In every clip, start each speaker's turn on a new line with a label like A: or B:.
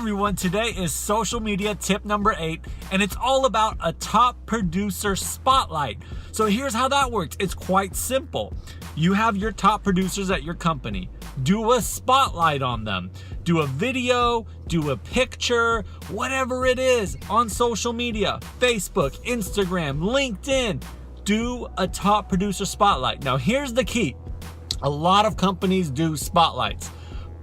A: everyone, today is social media tip number 8, and it's all about a top producer spotlight. So here's how that works. It's quite simple. You have your top producers at your company. Do a spotlight on them. Do a video, do a picture, whatever it is on social media, Facebook, Instagram, LinkedIn. Do a top producer spotlight. Now here's the key. A lot of companies do spotlights,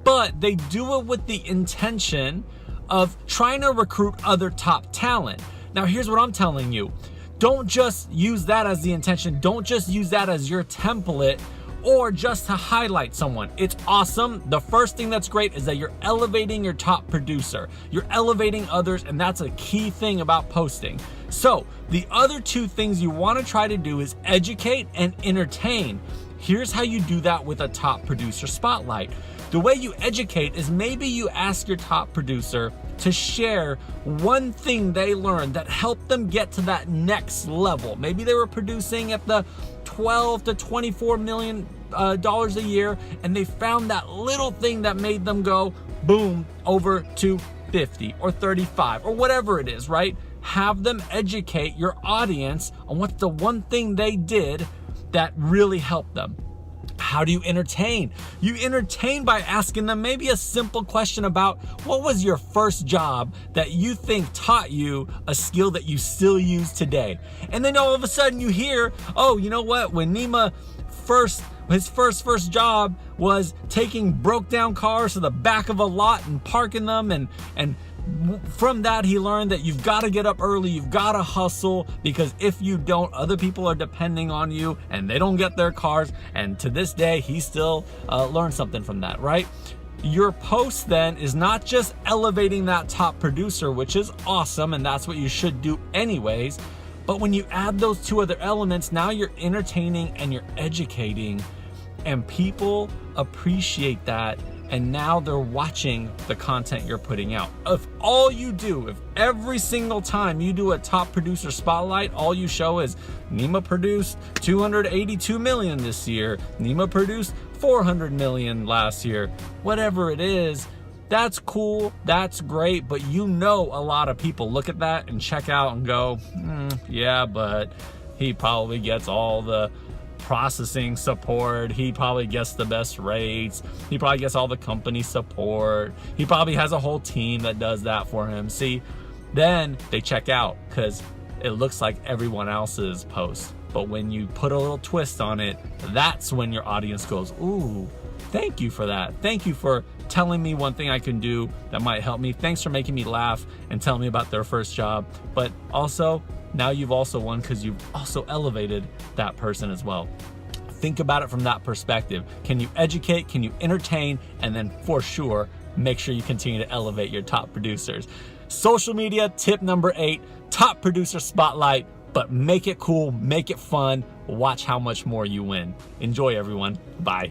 A: but they do it with the intention of trying to recruit other top talent. Now here's what I'm telling you. Don't just use that as the intention. Don't just use that as your template or just to highlight someone. It's awesome. The first thing that's great is that you're elevating your top producer. You're elevating others, and that's a key thing about posting. So the other two things you want to try to do is educate and entertain. Here's how you do that with a top producer spotlight. The way you educate is maybe you ask your top producer to share one thing they learned that helped them get to that next level. Maybe they were producing at the $12 to $24 million a year, and they found that little thing that made them go boom over to 50 or 35 or whatever it is, right? Have them educate your audience on what's the one thing they did that really helped them. How do you entertain? You entertain by asking them maybe a simple question about what was your first job that you think taught you a skill that you still use today. And then all of a sudden you hear, oh, you know what? When Nima his first job was taking broke down cars to the back of a lot and parking them, and from that he learned that you've got to get up early, you've got to hustle, because if you don't, other people are depending on you and they don't get their cars. And to this day he still learned something from that, right? Your post then is not just elevating that top producer, which is awesome, and that's what you should do anyways, but when you add those two other elements, now you're entertaining and you're educating, and people appreciate that. And now they're watching the content you're putting out. If every single time you do a top producer spotlight, all you show is Nima produced 282 million this year, Nima produced 400 million last year, whatever it is, that's cool, that's great, but you know a lot of people look at that and check out and go, yeah, but he probably gets all the processing support, he probably gets the best rates, he probably gets all the company support, he probably has a whole team that does that for him. See, then they check out because it looks like everyone else's post. But when you put a little twist on it, that's when your audience goes, ooh, thank you for that. Thank you for telling me one thing I can do that might help me. Thanks for making me laugh and telling me about their first job. But also, now you've also won because you've also elevated that person as well. Think about it from that perspective. Can you educate? Can you entertain? And then for sure, make sure you continue to elevate your top producers. Social media tip number 8, top producer spotlight, but make it cool, make it fun. Watch how much more you win. Enjoy, everyone. Bye.